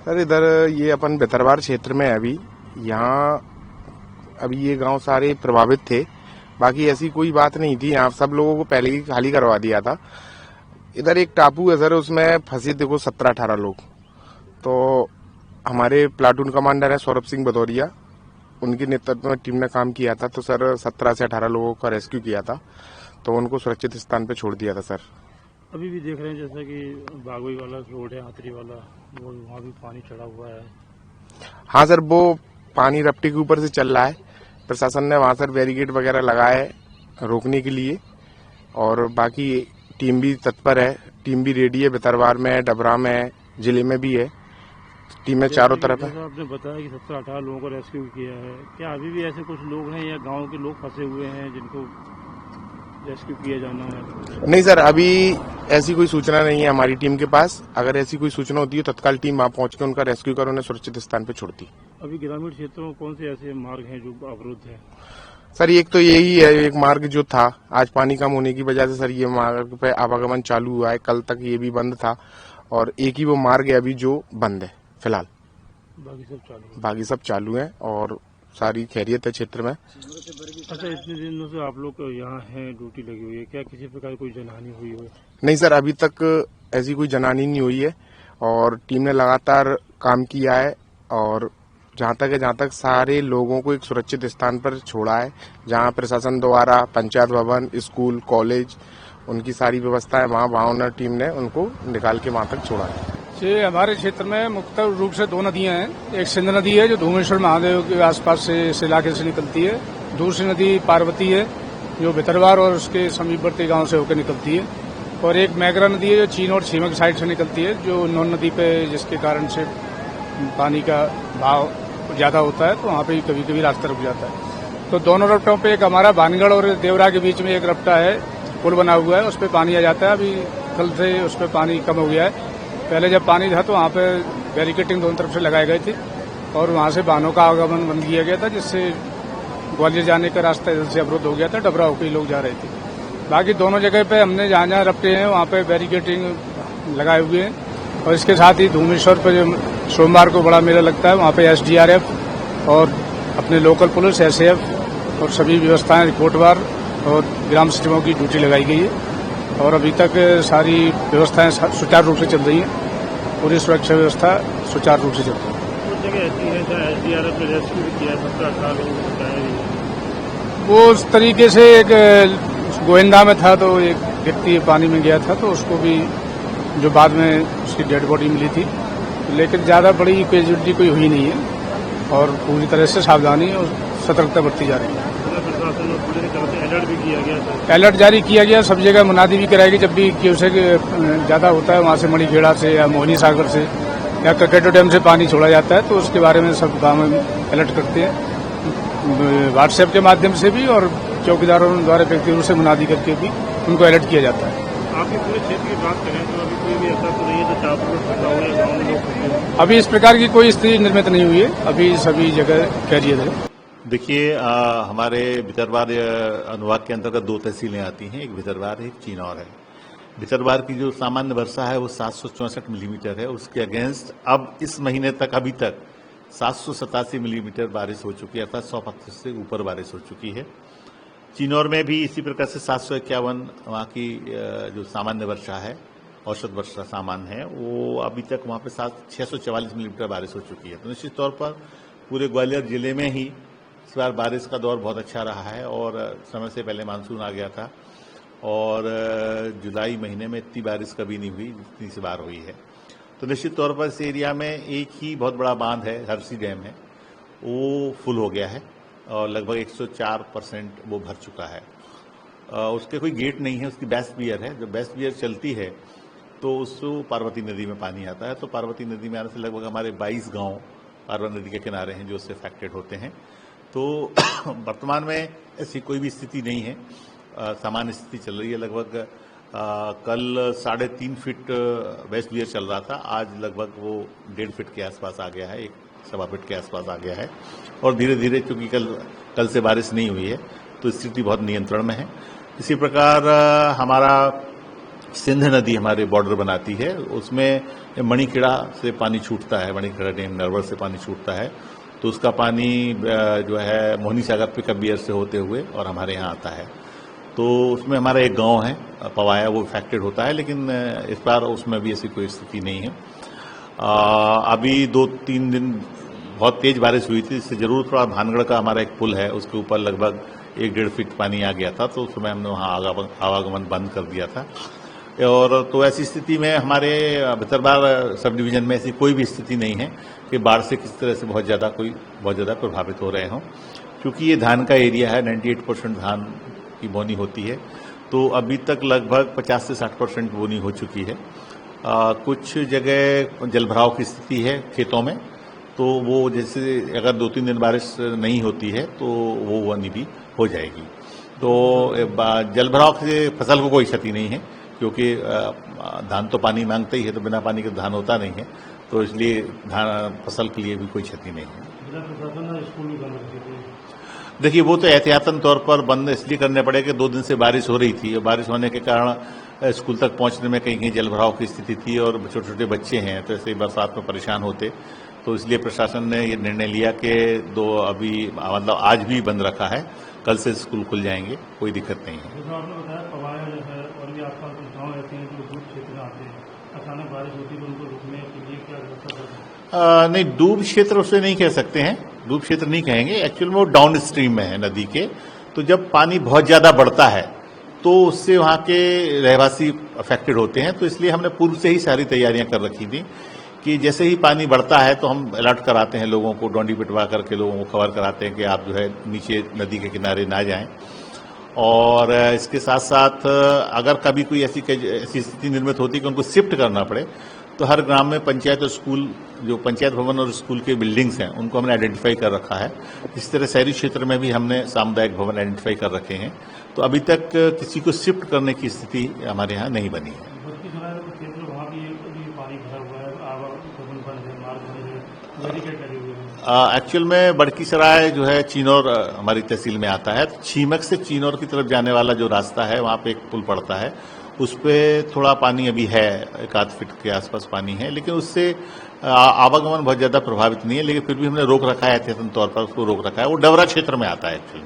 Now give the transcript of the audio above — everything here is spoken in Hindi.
सर इधर ये अपन भितरवार क्षेत्र में है अभी। यहाँ अभी ये गांव सारे प्रभावित थे। बाकी ऐसी कोई बात नहीं थी, यहाँ सब लोगों को पहले ही खाली करवा दिया था। इधर एक टापू है सर, उसमें फंसे देखो 17-18 लोग। तो हमारे प्लाटून कमांडर है सौरभ सिंह भदौरिया, उनके नेतृत्व में टीम ने काम किया था। तो सर 17 से 18 लोगों का रेस्क्यू किया था, तो उनको सुरक्षित स्थान पे छोड़ दिया था सर। अभी भी देख रहे हैं जैसा कि बागोई वाला रोड है, हाथरी वाला, वो वहाँ भी पानी चढ़ा हुआ है। हाँ सर, वो पानी रपटे के ऊपर से चल रहा है। प्रशासन ने वहां सर बैरिकेड वगैरह लगाए है रोकने के लिए, और बाकी टीम भी तत्पर है। टीम भी रेडी है, भितरवार में है, डबरा में है, जिले में भी है। टीमें चारों तरफ है। आपने बताया कि 17-18 लोगों को रेस्क्यू किया है, क्या अभी भी ऐसे कुछ लोग हैं या गांव के लोग फंसे हुए हैं जिनको रेस्क्यू किया जाना है? नहीं सर, अभी ऐसी कोई सूचना नहीं है हमारी टीम के पास। अगर ऐसी कोई सूचना होती है तत्काल टीम वहां पहुंच के उनका रेस्क्यू कर उन्हें सुरक्षित स्थान पर छोड़ती। अभी ग्रामीण क्षेत्रों में कौन से ऐसे मार्ग हैं जो अवरुद्ध है? सर एक तो यही है, एक मार्ग जो था आज पानी कम होने की वजह से सर ये मार्ग पे आवागमन चालू हुआ है। कल तक ये भी बंद था, और एक ही वो मार्ग है अभी जो बंद है फिलहाल। बाकी सब चालू है और सारी खैरियत है क्षेत्र में। अच्छा, इतने दिनों से आप लोग यहाँ हैं, ड्यूटी लगी हुई है, क्या किसी प्रकार कोई जनहानि हुई हो? नहीं सर, अभी तक ऐसी कोई जनहानि नहीं हुई है, और टीम ने लगातार काम किया है। और जहाँ तक सारे लोगों को एक सुरक्षित स्थान पर छोड़ा है, जहाँ प्रशासन द्वारा पंचायत भवन, स्कूल, कॉलेज, उनकी सारी व्यवस्था है, वहाँ टीम ने उनको निकाल के वहाँ तक छोड़ा है। ये हमारे क्षेत्र में मुख्य रूप से 2 नदियां हैं। एक सिंध नदी है जो धूमेश्वर महादेव के आसपास से इस इलाके से निकलती है। दूसरी नदी पार्वती है जो भितरवार और उसके समीपवर्ती गांव से होकर निकलती है। और एक मैगरा नदी है जो चीन और छीमक साइड से निकलती है, जो नोन नदी पे जिसके कारण से पानी का भाव ज्यादा होता है, तो वहाँ पे कभी कभी रास्ता रुक जाता है। तो दोनों रपटों पे एक हमारा भानगढ़ और देवरा के बीच में एक रपटा है, पुल बना हुआ है, उस पर पानी आ जाता है। अभी कल से उस पर पानी कम हो गया है। पहले जब पानी था तो वहाँ पे बैरिकेटिंग दोनों तरफ से लगाई गई थी, और वहाँ से वाहनों का आवागमन बंद किया गया था, जिससे ग्वालियर जाने का रास्ता इधर से अवरुद्ध हो गया था। डबरा होकर लोग जा रहे थे। बाकी दोनों जगह पे हमने जहाँ जहाँ रपटे हैं वहाँ पे बैरिकेटिंग लगाए हुए हैं। और इसके साथ ही धूमेश्वर पे जो सोमवार को बड़ा मेला लगता है, वहाँ पे SDRF और अपने लोकल पुलिस, SAF और सभी व्यवस्थाएं रिपोर्टवार और ग्राम सचिवों की ड्यूटी लगाई गई है। और अभी तक सारी व्यवस्थाएं सुचारू रूप से चल रही हैं। पूरी सुरक्षा व्यवस्था सुचारू रूप से चल रही है। कुछ जगह ऐसी है जहाँ SDRF ने रेस्क्यू भी किया है, 17-18 लोगों को बताया। वो उस तरीके से एक गोविंदा में था, तो एक व्यक्ति पानी में गया था, तो उसको भी जो बाद में उसकी डेड बॉडी मिली थी। लेकिन ज्यादा बड़ी कैजुअलिटी कोई हुई नहीं है, और पूरी तरह से सावधानी और सतर्कता बरती जा रही है। प्रशासन और पुलिस की तरफ से अलर्ट भी किया गया था। अलर्ट जारी किया गया, सब जगह मुनादी भी कराएगी। जब भी क्यूसेक ज्यादा होता है वहाँ से मणिखेड़ा से या मोहनी सागर से या ककेटो डैम से पानी छोड़ा जाता है, तो उसके बारे में सब गाँव में अलर्ट करते हैं। व्हाट्सएप के माध्यम से भी और चौकीदारों द्वारा व्यक्तियों रूप से मुनादी करके भी उनको अलर्ट किया जाता है। आपके पूरे क्षेत्र की बात करें तो अभी कोई भी ऐसा तो नहीं है जो टापू में फंसा हुआ है, गाँव में लोग फंसे हुए हैं? अभी इस प्रकार की कोई स्थिति निर्मित नहीं हुई है। अभी सभी जगह खैरियत है। देखिए, हमारे भितरवार अनुभाग के अंतर्गत 2 तहसीलें आती हैं, एक भितरवार है, एक चिनौर है। भितरवार की जो सामान्य वर्षा है वो 764 मिलीमीटर है। उसके अगेंस्ट अब इस महीने तक अभी तक 787 मिलीमीटर बारिश हो चुकी है, अर्थात 100% से ऊपर बारिश हो चुकी है। चिनौर में भी इसी प्रकार से 751 वहाँ की जो सामान्य वर्षा है, औसत वर्षा सामान्य है, वो अभी तक वहाँ पे 644 मिलीमीटर बारिश हो चुकी है। तो निश्चित तौर पर पूरे ग्वालियर जिले में ही इस बार बारिश का दौर बहुत अच्छा रहा है, और समय से पहले मानसून आ गया था, और जुलाई महीने में इतनी बारिश कभी नहीं हुई जितनी इस बार हुई है। तो निश्चित तौर पर इस एरिया में एक ही बहुत बड़ा बांध है, हरसी डैम है, वो फुल हो गया है और लगभग 104% वो भर चुका है। उसके कोई गेट नहीं है, उसकी बेस्ट बियर है। जब बेस्ट बियर चलती है तो उसको पार्वती नदी में पानी आता है। तो पार्वती नदी में आने से लगभग हमारे 22 गांव पार्वती नदी के किनारे हैं जो उससे अफेक्टेड होते हैं। तो वर्तमान में ऐसी कोई भी स्थिति नहीं है, सामान्य स्थिति चल रही है। लगभग कल 3.5 फीट वेस्ट बियर चल रहा था, आज लगभग वो 1.5 फीट के आसपास आ गया है, 1.25 फीट के आसपास आ गया है। और धीरे धीरे चूंकि कल से बारिश नहीं हुई है तो स्थिति बहुत नियंत्रण में है। इसी प्रकार हमारा सिंध नदी हमारे बॉर्डर बनाती है, उसमें मणिखेड़ा से पानी छूटता है, मणिखेड़ा डैम नरवर से पानी छूटता है, तो उसका पानी जो है मोहनी सागर पिकअप बियर से होते हुए और हमारे यहाँ आता है। तो उसमें हमारा एक गांव है पवाया, वो इफेक्टेड होता है, लेकिन इस बार उसमें भी ऐसी कोई स्थिति नहीं है। अभी 2-3 दिन बहुत तेज बारिश हुई थी, इससे जरूर थोड़ा भानगढ़ का हमारा एक पुल है, उसके ऊपर लगभग 1-1.5 फीट पानी आ गया था, तो उस समय हमने वहाँ आवागमन बंद कर दिया था। और तो ऐसी स्थिति में हमारे भितरवार सब डिवीजन में ऐसी कोई भी स्थिति नहीं है कि बाढ़ से किसी तरह से बहुत ज़्यादा प्रभावित हो रहे हों, क्योंकि ये धान का एरिया है, 98% धान की बोनी होती है, तो अभी तक लगभग 50 से 60% बोनी हो चुकी है। कुछ जगह जलभराव की स्थिति है खेतों में, तो वो जैसे अगर 2-3 दिन बारिश नहीं होती है तो वो बोनी भी हो जाएगी। तो जलभराव से फसल को कोई क्षति नहीं है, क्योंकि धान तो पानी मांगता ही है, तो बिना पानी के धान होता नहीं है, तो इसलिए धान फसल के लिए भी कोई क्षति नहीं है। जिला प्रशासन ने स्कूल भी बंद रखे थे। देखिए, वो तो एहतियातन तौर पर बंद इसलिए करने पड़े कि 2 दिन से बारिश हो रही थी, बारिश होने के कारण स्कूल तक पहुंचने में कहीं कहीं जलभराव की स्थिति थी और छोटे छोटे बच्चे हैं, तो ऐसे बरसात में परेशान होते, तो इसलिए प्रशासन ने ये निर्णय लिया कि मतलब आज भी बंद रखा है, कल से स्कूल खुल जाएंगे, कोई दिक्कत नहीं है। जैसे आपने बताया पवाया जो है और भी आसपास कुछ गाँव ऐसे हैं जो दूर क्षेत्र में आते हैं, अचानक बारिश होती है तो उनको रुकने के लिए क्या व्यवस्था करते हैं? नहीं, डूब क्षेत्र उसे नहीं कह सकते हैं, डूब क्षेत्र नहीं कहेंगे, एक्चुअल में वो डाउन स्ट्रीम में है नदी के। तो जब पानी बहुत ज्यादा बढ़ता है तो उससे वहां के रहवासी अफेक्टेड होते हैं, तो इसलिए हमने पूर्व से ही सारी तैयारियां कर रखी थी कि जैसे ही पानी बढ़ता है तो हम अलर्ट कराते हैं लोगों को, डोंडी पिटवा करके लोगों को खबर कराते हैं कि आप जो है नीचे नदी के किनारे ना जाएं। और इसके साथ साथ अगर कभी कोई ऐसी स्थिति निर्मित होती है कि उनको शिफ्ट करना पड़े, तो हर ग्राम में पंचायत और स्कूल, जो पंचायत भवन और स्कूल के बिल्डिंग्स हैं, उनको हमने आइडेंटिफाई कर रखा है। इस तरह शहरी क्षेत्र में भी हमने सामुदायिक भवन आइडेंटिफाई कर रखे हैं, तो अभी तक किसी को शिफ्ट करने की स्थिति हमारे यहाँ नहीं बनी है। एक्चुअल में बड़की सराय जो है चीनौर हमारी तहसील में आता है, छीमक से चीनौर की तरफ जाने वाला जो रास्ता है वहाँ पे एक पुल पड़ता है, उस पर थोड़ा पानी अभी है, 1-8 फीट के आसपास पानी है, लेकिन उससे आवागमन बहुत ज्यादा प्रभावित नहीं है, लेकिन फिर भी हमने रोक रखा है, एहतियातन तौर पर उसको रोक रखा है। वो डवरा क्षेत्र में आता है एक्चुअली।